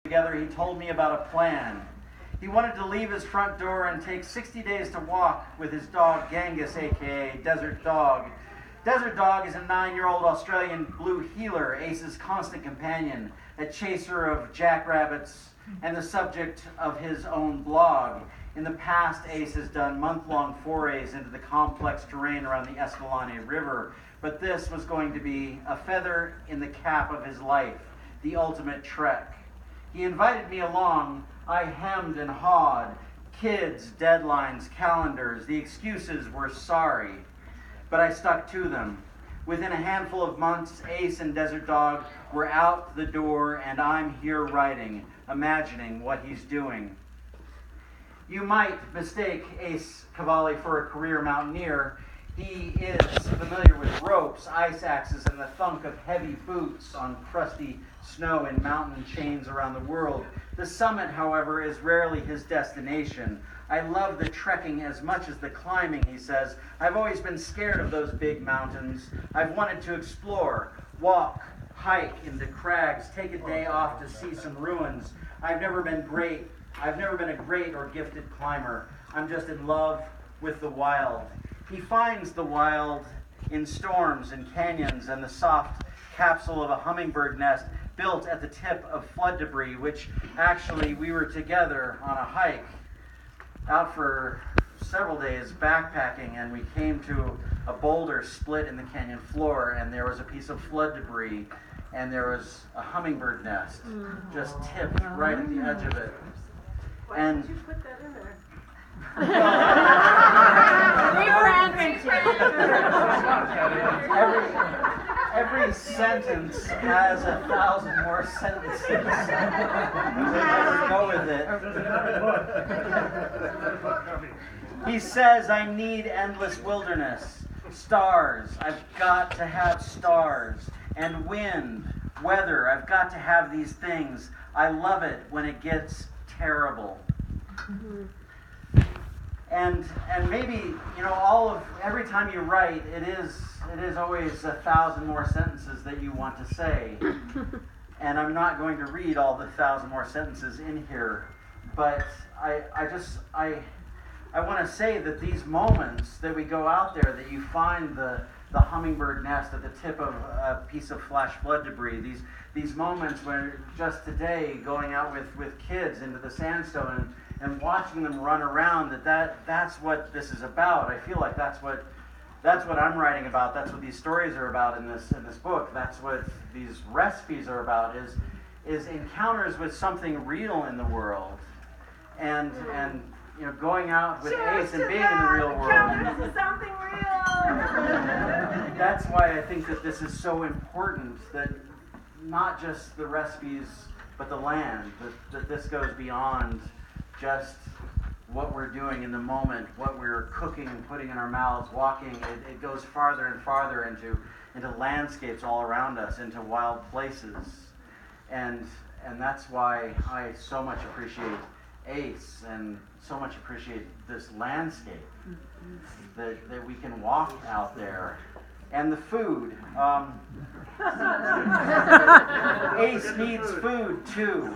together, he told me about a plan. He wanted to leave his front door and take 60 days to walk with his dog Genghis, aka Desert Dog. Desert Dog is a 9-year-old Australian blue heeler, Ace's constant companion, a chaser of jackrabbits, and the subject of his own blog. In the past, Ace has done month-long forays into the complex terrain around the Escalante River, but this was going to be a feather in the cap of his life, the ultimate trek. He invited me along. I hemmed and hawed. Kids, deadlines, calendars. The excuses were sorry, but I stuck to them. Within a handful of months, Ace and Desert Dog were out the door, and I'm here writing, imagining what he's doing. You might mistake Ace Kvale for a career mountaineer. He is familiar with ropes, ice axes, and the thunk of heavy boots on crusty snow in mountain chains around the world. The summit, however, is rarely his destination. I love the trekking as much as the climbing, he says. I've always been scared of those big mountains. I've wanted to explore, walk, hike into crags, take a day off to see some ruins. I've never been a great or gifted climber. I'm just in love with the wild. He finds the wild in storms and canyons and the soft capsule of a hummingbird nest built at the tip of flood debris, which actually we were together on a hike out for several days backpacking, and we came to a boulder split in the canyon floor, and there was a piece of flood debris, and there was a hummingbird nest just tipped right at the edge of it. Why did you put that in there? Every sentence has 1,000 more sentences. Let's go with it. He says, I need endless wilderness. Stars. I've got to have stars. And wind, weather. I've got to have these things. I love it when it gets terrible. And maybe, every time you write, it is always 1,000 more sentences that you want to say. And I'm not going to read all the 1,000 more sentences in here, but I want to say that these moments that we go out there, that you find the hummingbird nest at the tip of a piece of flash flood debris, these moments where just today going out with kids into the sandstone and watching them run around, that's what this is about. I feel like that's what I'm writing about. That's what these stories are about in this book. That's what these recipes are about, is encounters with something real in the world. And going out with Ace and being in the real world. Encounters with something real. That's why I think that this is so important, that not just the recipes, but the land, that this goes beyond just what we're doing in the moment, what we're cooking and putting in our mouths, walking. It goes farther and farther into landscapes all around us, into wild places. And that's why I so much appreciate Ace and so much appreciate this landscape, that we can walk out there. And the food. Ace needs food too.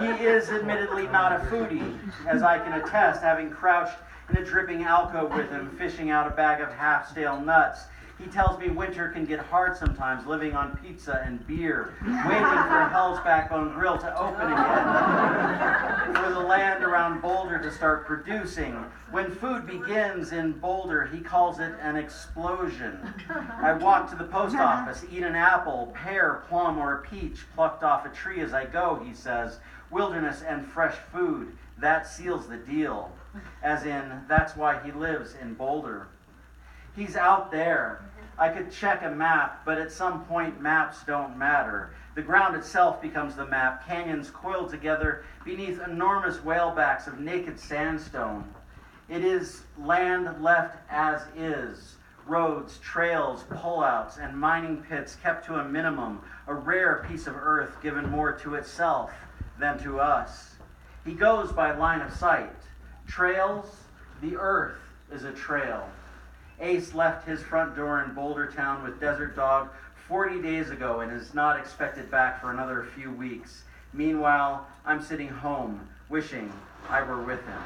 He is admittedly not a foodie, as I can attest, having crouched in a dripping alcove with him, fishing out a bag of half-stale nuts. He tells me winter can get hard sometimes, living on pizza and beer, waiting for Hell's Backbone Grill to open again, for the land around Boulder to start producing. When food begins in Boulder, he calls it an explosion. I walk to the post office, eat an apple, pear, plum, or a peach plucked off a tree as I go, he says. Wilderness and fresh food, that seals the deal. As in, that's why he lives in Boulder. He's out there. I could check a map, but at some point maps don't matter. The ground itself becomes the map, canyons coiled together beneath enormous whalebacks of naked sandstone. It is land left as is. Roads, trails, pullouts, and mining pits kept to a minimum, a rare piece of earth given more to itself than to us. He goes by line of sight. Trails, the earth is a trail. Ace left his front door in Boulder Town with Desert Dog 40 days ago and is not expected back for another few weeks. Meanwhile, I'm sitting home, wishing I were with him.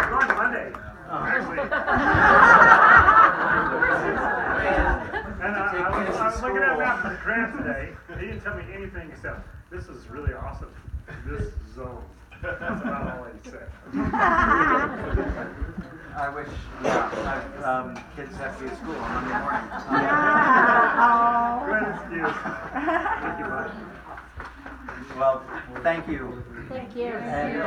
Going Monday. Actually. And I was looking at Mount Grant today. He didn't tell me anything except, this is really awesome. This zone. That's about all he said. I wish, kids have to be at school on Monday morning. Good excuse. Thank you, bud. Well, thank you. Thank you. And,